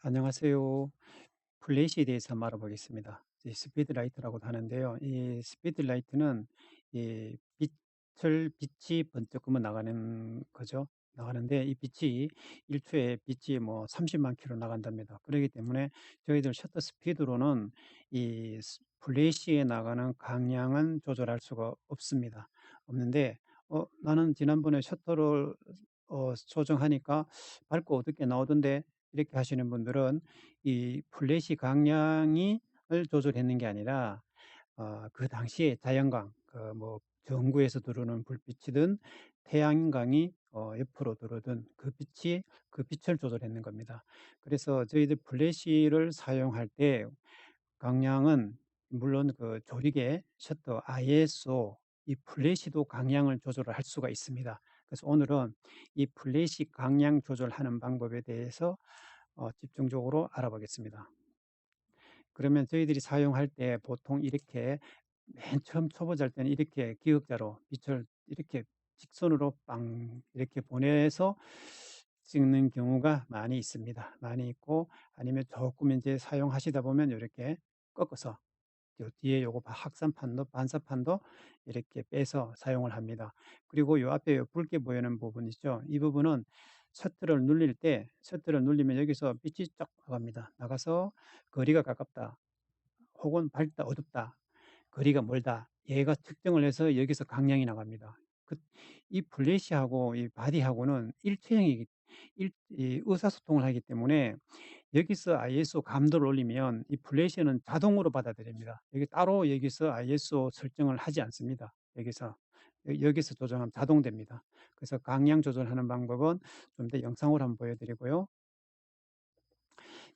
안녕하세요. 플래시에 대해서 한번 알아보겠습니다. 이 스피드라이트라고도 하는데요. 이 스피드라이트는 이 빛이 번쩍 끄면 나가는 거죠. 나가는데 이 빛이 1초에 빛이 뭐 30만 킬로 나간답니다. 그렇기 때문에 저희들 셔터 스피드로는 플래시에 나가는 강량은 조절할 수가 없습니다. 없는데 나는 지난번에 셔터를 조정하니까 밝고 어둡게 나오던데 이렇게 하시는 분들은 이 플래시 강량이 을 조절했는 게 아니라 그 당시에 자연광 뭐 전구에서 들어오는 불빛이든 태양광이 옆으로 들어오든 그 빛을 조절했는 겁니다. 그래서 저희들 플래시를 사용할 때 강량은 물론 그 조리개 셔터 ISO 이 플래시도 강량을 조절을 할 수가 있습니다. 그래서 오늘은 이 플래시 강량 조절하는 방법에 대해서 집중적으로 알아보겠습니다. 그러면 저희들이 사용할 때 보통 이렇게 맨 처음 초보자일 때는 이렇게 기역자로 빛을 이렇게 직선으로 빵 이렇게 보내서 찍는 경우가 많이 있습니다. 많이 있고 아니면 조금 이제 사용하시다 보면 이렇게 꺾어서 요 뒤에 요거 확산판도 반사판도 이렇게 빼서 사용을 합니다. 그리고 요 앞에 요 붉게 보이는 부분 있죠. 이 부분은 셔터를 눌리면 여기서 빛이 쫙 나갑니다. 나가서 거리가 가깝다 혹은 밝다 어둡다 거리가 멀다 얘가 측정을 해서 여기서 강량이 나갑니다. 이 플래시하고 이 바디하고는 이 의사소통을 하기 때문에 여기서 ISO 감도를 올리면 이 플래시는 자동으로 받아들입니다. 여기 따로 여기서 ISO 설정을 하지 않습니다. 여기서 조정하면 자동됩니다. 그래서 강량 조절하는 방법은 좀 더 영상으로 한번 보여드리고요.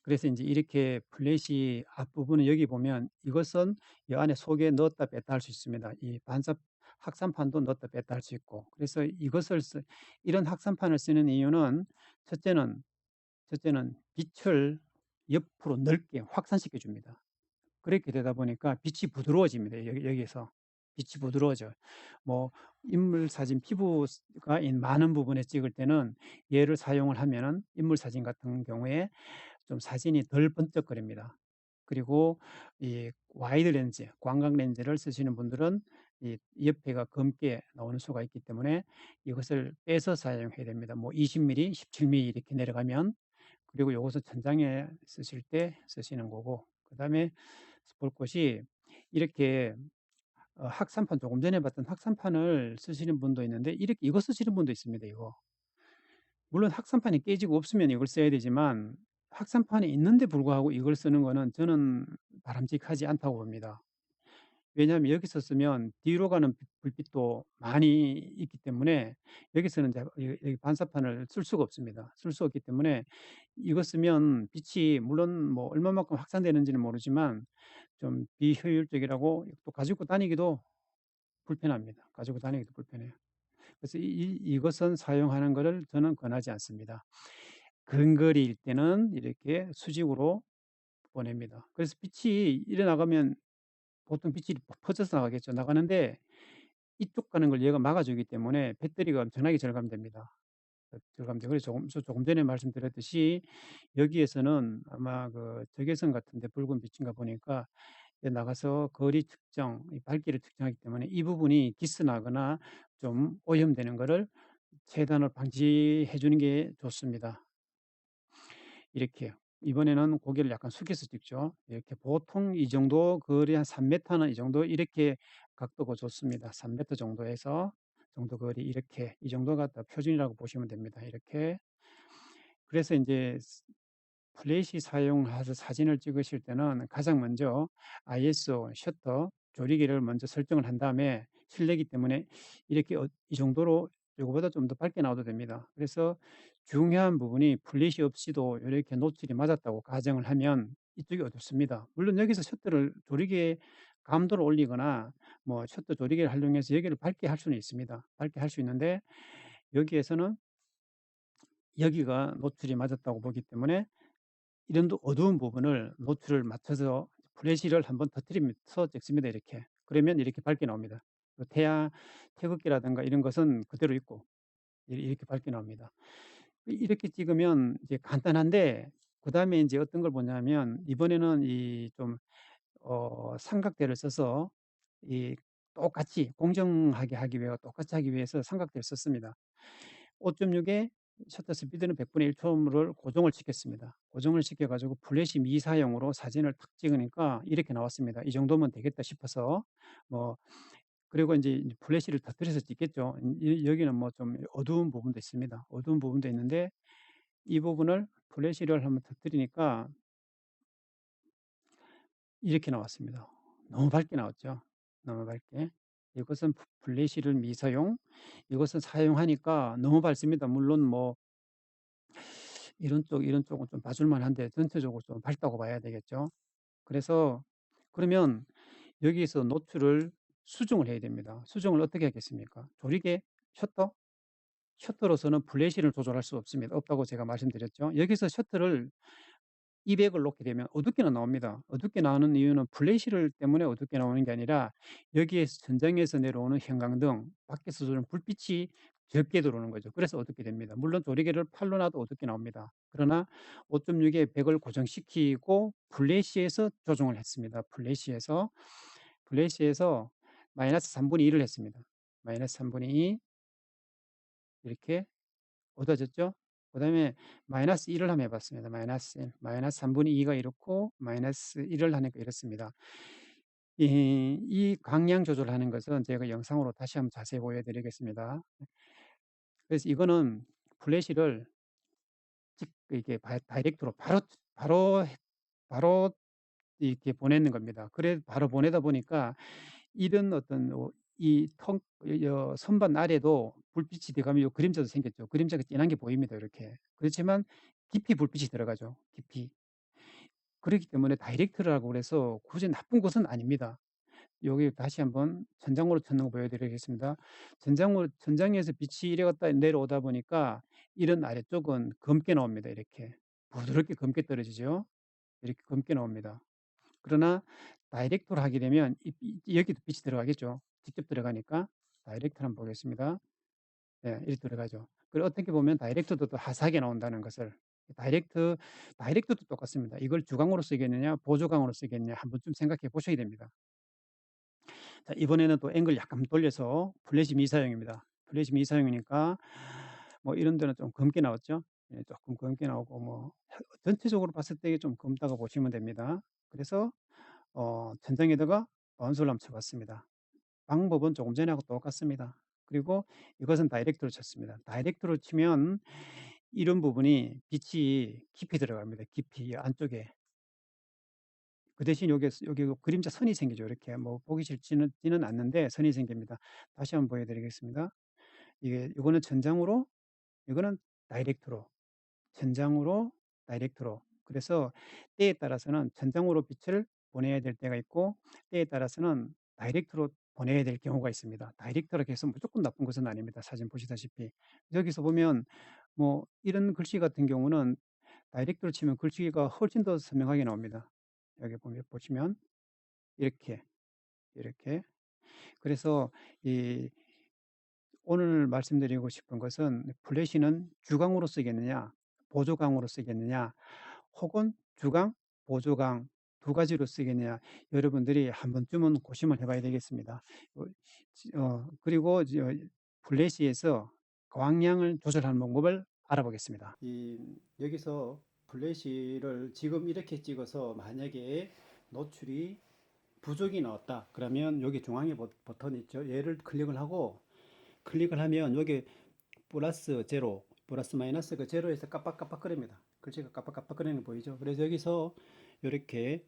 그래서 이제 이렇게 플래시 앞부분은 여기 보면 이것은 이 안에 속에 넣었다 뺐다 할 수 있습니다. 이 확산판도 넣었다 뺐다 할 수 있고. 그래서 이런 확산판을 쓰는 이유는 첫째는 빛을 옆으로 넓게 확산시켜 줍니다. 그렇게 되다 보니까 빛이 부드러워집니다. 여기에서 빛이 부드러워져요. 뭐 인물 사진, 피부가 많은 부분에 찍을 때는 얘를 사용을 하면은 인물 사진 같은 경우에 좀 사진이 덜 번쩍거립니다. 그리고 이 와이드 렌즈, 광각 렌즈를 쓰시는 분들은 이 옆에가 검게 나오는 수가 있기 때문에 이것을 빼서 사용해야 됩니다. 뭐 20mm, 17mm 이렇게 내려가면. 그리고 이것을 천장에 쓰실 때 쓰시는 거고, 그 다음에 볼 것이 이렇게 확산판, 조금 전에 봤던 확산판을 쓰시는 분도 있는데 이렇게 이거 쓰시는 분도 있습니다. 이거 물론 확산판이 깨지고 없으면 이걸 써야 되지만 확산판이 있는데 불구하고 이걸 쓰는 거는 저는 바람직하지 않다고 봅니다. 왜냐하면 여기서 쓰면 뒤로 가는 불빛도 많이 있기 때문에 여기서는 이제 여기 반사판을 쓸 수가 없습니다. 쓸 수 없기 때문에 이거 쓰면 빛이 물론 뭐 얼마만큼 확산되는지는 모르지만 좀 비효율적이라고 또 가지고 다니기도 불편합니다. 가지고 다니기도 불편해요. 그래서 이것은 사용하는 것을 저는 권하지 않습니다. 근거리일 때는 이렇게 수직으로 보냅니다. 그래서 빛이 이래 나가면 보통 빛이 퍼져서 나가겠죠. 나가는데 이쪽 가는 걸 얘가 막아주기 때문에 배터리가 엄청나게 절감됩니다. 절감돼. 그래서 조금 전에 말씀드렸듯이 여기에서는 아마 그 적외선 같은데 붉은 빛인가 보니까 나가서 거리 측정, 밝기를 측정하기 때문에 이 부분이 기스나거나 좀 오염되는 것을 최대한으로 방지해 주는 게 좋습니다. 이렇게 이번에는 고개를 약간 숙여서 찍죠. 이렇게 보통 이 정도 거리 한 3m는 이 정도 이렇게 각도가 좋습니다. 3m 정도에서 정도 거리 이렇게 이 정도가 다 표준이라고 보시면 됩니다. 이렇게 그래서 이제 플래시 사용해서 사진을 찍으실 때는 가장 먼저 ISO 셔터 조리개를 먼저 설정을 한 다음에 실내기 때문에 이렇게 이 정도로 이거보다 좀 더 밝게 나와도 됩니다. 그래서 중요한 부분이 플래시 없이도 이렇게 노출이 맞았다고 가정을 하면 이쪽이 어둡습니다. 물론 여기서 셔터를 조리개 감도를 올리거나 뭐 셔터 조리개를 활용해서 여기를 밝게 할 수는 있습니다. 밝게 할 수 있는데 여기에서는 여기가 노출이 맞았다고 보기 때문에 이런 어두운 부분을 노출을 맞춰서 플래시를 한번 터뜨리면서 찍습니다. 이렇게. 그러면 이렇게 밝게 나옵니다. 태극기라든가 이런 것은 그대로 있고 이렇게 밝게 나옵니다. 이렇게 찍으면 이제 간단한데 그다음에 이제 어떤 걸 보냐면 이번에는 이 좀 삼각대를 써서 이 똑같이 공정하게 하기 위해 똑같이 하기 위해서 삼각대를 썼습니다. 5.6에 셔터 스피드는 100분의 1 초를 고정을 시켰습니다. 고정을 시켜 가지고 플래시 미사용으로 사진을 탁 찍으니까 이렇게 나왔습니다. '이 정도면 되겠다.' 싶어서 뭐 그리고 인제 플래시를 터뜨려서 찍겠죠. 여기는 뭐 좀 어두운 부분도 있습니다. 어두운 부분도 있는데 이 부분을 플래시를 한번 터뜨리니까 이렇게 나왔습니다. 너무 밝게 나왔죠. 너무 밝게. 이것은 플래시를 미사용. 이것은 사용하니까 너무 밝습니다. 물론 뭐 이런 쪽은 좀 봐줄 만한데 전체적으로 좀 밝다고 봐야 되겠죠. 그래서 그러면 여기에서 노출을 수정을 해야 됩니다. 수정을 어떻게 하겠습니까? 조리개, 셔터? 셔터로서는 플래시를 조절할 수 없습니다. 없다고 제가 말씀드렸죠. 여기서 셔터를 200을 놓게 되면 어둡게는 나옵니다. 어둡게 나오는 이유는 플래시를 때문에 어둡게 나오는 게 아니라 여기에서 천장에서 내려오는 형광등, 밖에서 들어오는 불빛이 적게 들어오는 거죠. 그래서 어둡게 됩니다. 물론 조리개를 팔로 놔도 어둡게 나옵니다. 그러나 5.6에 100을 고정시키고 플래시에서 조정을 했습니다. 플래시에서 마이너스 3분의 1을 했습니다. 마이너스 3분의 2 이렇게 어두워졌죠? 그다음에 마이너스 1을 한번 해봤습니다. 마이너스 1, 마이너스 3분의 2가 이렇고 마이너스 1을 하니까 이렇습니다. 이 광량 조절하는 것은 제가 영상으로 다시 한번 자세히 보여드리겠습니다. 그래서 이거는 플래시를 이게 다이렉트로 바로 바로 이렇게 보내는 겁니다. 그래 바로 보내다 보니까 이런 어떤 선반 아래도 불빛이 들어가면 요 그림자도 생겼죠. 그림자가 진한 게 보입니다. 이렇게. 그렇지만 깊이 불빛이 들어가죠. 깊이. 그렇기 때문에 다이렉트라고 그래서 굳이 나쁜 것은 아닙니다. 여기 다시 한번 천장으로 쳐는 거 보여드리겠습니다. 천장에서 빛이 이래 갔다 내려오다 보니까 이런 아래쪽은 검게 나옵니다. 이렇게 부드럽게 검게 떨어지죠. 이렇게 검게 나옵니다. 그러나 다이렉트로 하게 되면 여기도 빛이 들어가겠죠. 직접 들어가니까 다이렉트를 한번 보겠습니다. 네, 이렇게 들어가죠. 그리고 어떻게 보면 다이렉트도 또 화사하게 나온다는 것을 다이렉트 다이렉트도 똑같습니다. 이걸 주광으로 쓰겠느냐 보조광으로 쓰겠느냐 한 번쯤 생각해 보셔야 됩니다. 자, 이번에는 또 앵글 약간 돌려서 플래시 미사용입니다. 플래시 미사용이니까 뭐 이런 데는 좀 검게 나왔죠. 예, 조금 검게 나오고 뭐 전체적으로 봤을 때 좀 검다고 보시면 됩니다. 그래서 천장에다가 바운스를 한번 쳐봤습니다. 방법은 조금 전하고 똑같습니다. 그리고 이것은 다이렉트로 쳤습니다. 다이렉트로 치면 이런 부분이 빛이 깊이 들어갑니다. 깊이 안쪽에. 그 대신 여기 그림자 선이 생기죠. 이렇게 뭐 보기 싫지는 않는데 선이 생깁니다. 다시 한번 보여드리겠습니다. 이거는 천장으로, 이거는 다이렉트로, 천장으로, 다이렉트로. 그래서 때에 따라서는 천장으로 빛을 보내야 될 때가 있고 때에 따라서는 다이렉트로 보내야 될 경우가 있습니다. 다이렉트로 해서 무조건 나쁜 것은 아닙니다. 사진 보시다시피 여기서 보면 뭐 이런 글씨 같은 경우는 다이렉트로 치면 글씨가 훨씬 더 선명하게 나옵니다. 여기 보시면 이렇게 이렇게. 그래서 이 오늘 말씀드리고 싶은 것은 플래시는 주광으로 쓰겠느냐 보조광으로 쓰겠느냐 혹은 주광, 보조광 두 가지로 쓰겠느냐 여러분들이 한 번쯤은 고심을 해봐야 되겠습니다. 그리고 플래시에서 광량을 조절하는 방법을 알아보겠습니다. 여기서 플래시를 지금 이렇게 찍어서 만약에 노출이 부족이 나왔다 그러면 여기 중앙에 버튼 있죠. 얘를 클릭을 하면 여기 플러스 제로 플러스 마이너스 그 제로에서 깜빡깜빡거립니다. 글씨가 깜빡깜빡거리는 거 보이죠. 그래서 여기서 이렇게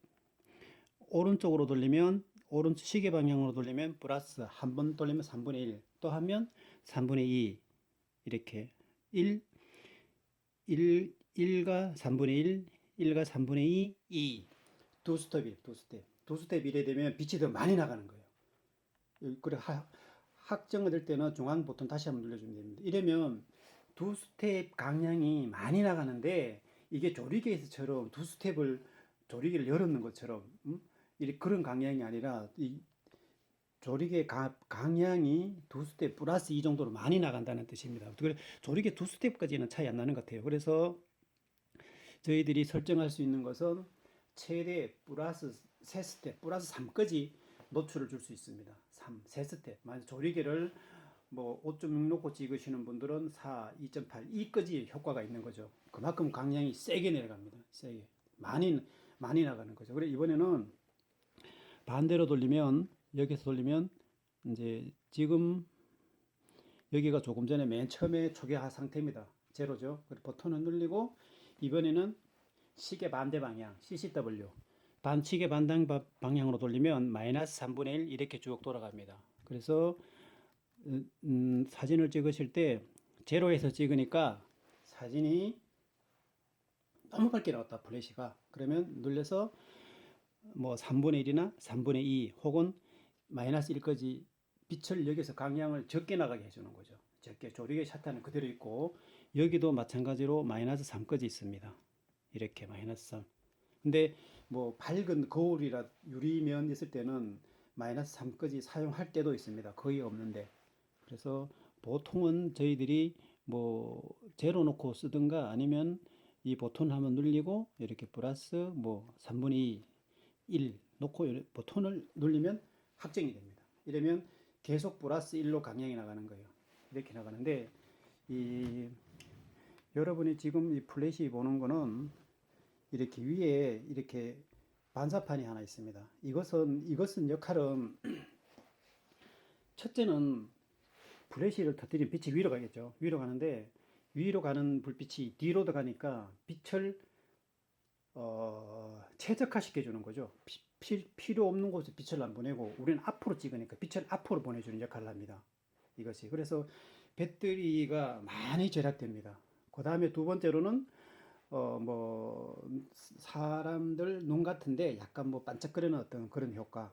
오른쪽으로 돌리면 오른쪽 시계 방향으로 돌리면 플러스 한 번 돌리면 3분의 1 또 하면 3분의 2 이렇게 1 1과 3분의 1 1과 3분의 2 2 두 스텝이 두 스텝 이래 되면 빛이 더 많이 나가는 거예요. 그래 확정이 될 때는 중앙 버튼 다시 한번 눌러주면 됩니다. 이러면 두 스텝 강량이 많이 나가는데 이게 조리개에서처럼 두 스텝을 조리개를 열었는 것처럼 그런 강량이 아니라 이 조리개 강량이 두 스텝 플러스 이 정도로 많이 나간다는 뜻입니다. 그래 조리개 두 스텝까지는 차이 안 나는 것 같아요. 그래서 저희들이 설정할 수 있는 것은 최대 플러스 3스텝, 플러스 3까지 노출을 줄 수 있습니다. 3스텝. 만약 조리개를 뭐 5.6 놓고 찍으시는 분들은 4, 2.8, 2까지 효과가 있는 거죠. 그만큼 강량이 세게 내려갑니다. 세게. 많이 나가는 거죠. 그래 이번에는 반대로 돌리면, 여기서 돌리면 이제 지금 여기가 조금 전에 맨 처음에 초기화 상태입니다. 제로죠. 버튼을 누르고 이번에는 시계 반대 방향 CCW 반시계 반대 방향으로 돌리면 마이너스 3분의 1 이렇게 쭉 돌아갑니다. 그래서 사진을 찍으실 때 제로에서 찍으니까 사진이 너무 밝게 나왔다 플래시가. 그러면 눌러서 뭐 3분의 1이나 3분의 2 혹은 마이너스 1까지 빛을 여기서 강량을 적게 나가게 해주는 거죠. 적게. 조리개 샷타는 그대로 있고 여기도 마찬가지로 마이너스 3까지 있습니다. 이렇게 마이너스 3. 근데 뭐 밝은 거울이라 유리면 있을 때는 마이너스 3까지 사용할 때도 있습니다. 거의 없는데. 그래서 보통은 저희들이 뭐 제로 놓고 쓰든가 아니면 이 버튼 한번 눌리고 이렇게 플러스 뭐 3분의 2, 1 놓고 버튼을 눌리면 확정이 됩니다. 이러면 계속 플러스 1로 강량이 나가는 거예요. 이렇게 나가는데 이 여러분이 지금 이 플래시 보는 거는 이렇게 위에 이렇게 반사판이 하나 있습니다. 이것은 역할은 첫째는 플래시를 터뜨리면 빛이 위로 가겠죠. 위로 가는데 위로 가는 불빛이 뒤로도 가니까 빛을 최적화시켜 주는 거죠. 필요 없는 곳에 빛을 안 보내고 우리는 앞으로 찍으니까 빛을 앞으로 보내주는 역할을 합니다. 이것이. 그래서 배터리가 많이 절약됩니다. 그 다음에 두 번째로는 뭐 사람들 눈 같은데 약간 뭐 반짝거리는 어떤 그런 효과.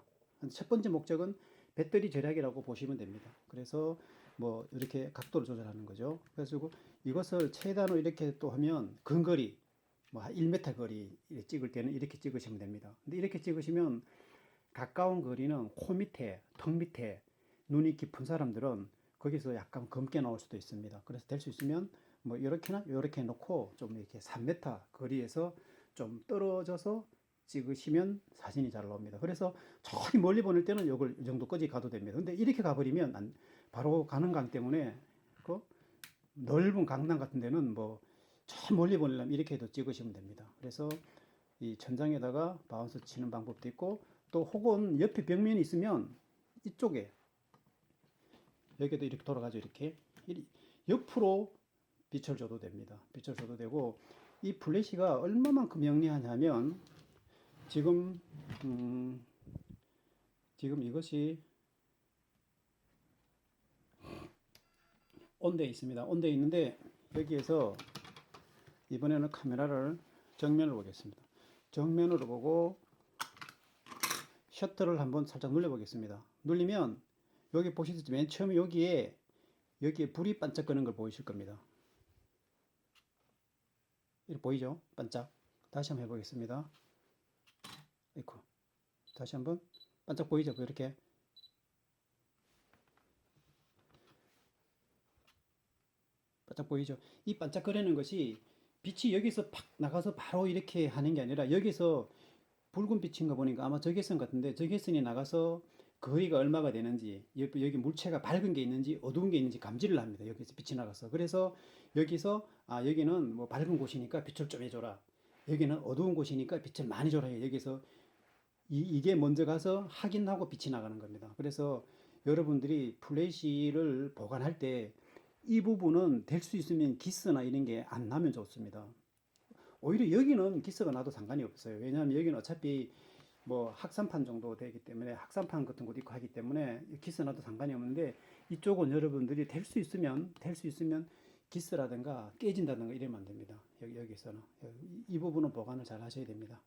첫 번째 목적은 배터리 절약이라고 보시면 됩니다. 그래서 뭐 이렇게 각도를 조절하는 거죠. 그래서 이것을 최단으로 이렇게 또 하면 근거리 뭐 1m 거리 찍을 때는 이렇게 찍으시면 됩니다. 근데 이렇게 찍으시면 가까운 거리는 코 밑에, 턱 밑에 눈이 깊은 사람들은 거기서 약간 검게 나올 수도 있습니다. 그래서 될 수 있으면 뭐 이렇게나 이렇게 놓고 좀 이렇게 3m 거리에서 좀 떨어져서 찍으시면 사진이 잘 나옵니다. 그래서 저기 멀리 보낼 때는 이걸 이 정도까지 가도 됩니다. 근데 이렇게 가버리면 바로 가는 강 때문에 그 넓은 강당 같은 데는 뭐 저 멀리 보내려면 이렇게 해도 찍으시면 됩니다. 그래서 이 천장에다가 바운스 치는 방법도 있고 또 혹은 옆에 벽면이 있으면 이쪽에 여기도 이렇게 돌아가죠. 이렇게 옆으로 빛을 줘도 됩니다. 빛을 줘도 되고 이 플래시가 얼마만큼 영리하냐면 지금 이것이 온대에 있습니다. 온대에 있는데 여기에서 이번에는 카메라를 정면으로 보겠습니다. 정면으로 보고 셔터를 한번 살짝 눌러 보겠습니다. 눌리면 여기 보시듯이 맨 처음에 여기에 불이 반짝거리는 걸 보이실 겁니다. 이렇게 보이죠? 반짝. 다시 한번 해보겠습니다. 이렇게. 다시 한번 반짝 보이죠? 이렇게. 반짝 보이죠? 이 반짝거리는 것이 빛이 여기서 팍 나가서 바로 이렇게 하는 게 아니라 여기서 붉은 빛인 거 보니까 아마 적외선 같은데 적외선이 나가서 거리가 얼마가 되는지 여기 물체가 밝은 게 있는지 어두운 게 있는지 감지를 합니다. 여기서 빛이 나가서. 그래서 여기서 여기는 뭐 밝은 곳이니까 빛을 좀 해줘라. 여기는 어두운 곳이니까 빛을 많이 줘라. 여기서 이게 먼저 가서 확인하고 빛이 나가는 겁니다. 그래서 여러분들이 플래시를 보관할 때 이 부분은 될 수 있으면 기스나 이런 게 안 나면 좋습니다. 오히려 여기는 기스가 나도 상관이 없어요. 왜냐하면 여기는 어차피 뭐 확산판 정도 되기 때문에 확산판 같은 것도 있고 하기 때문에 기스 나도 상관이 없는데 이쪽은 여러분들이 될 수 있으면 기스라든가 깨진다든가 이러면 안 됩니다. 여기서는 이 부분은 보관을 잘 하셔야 됩니다.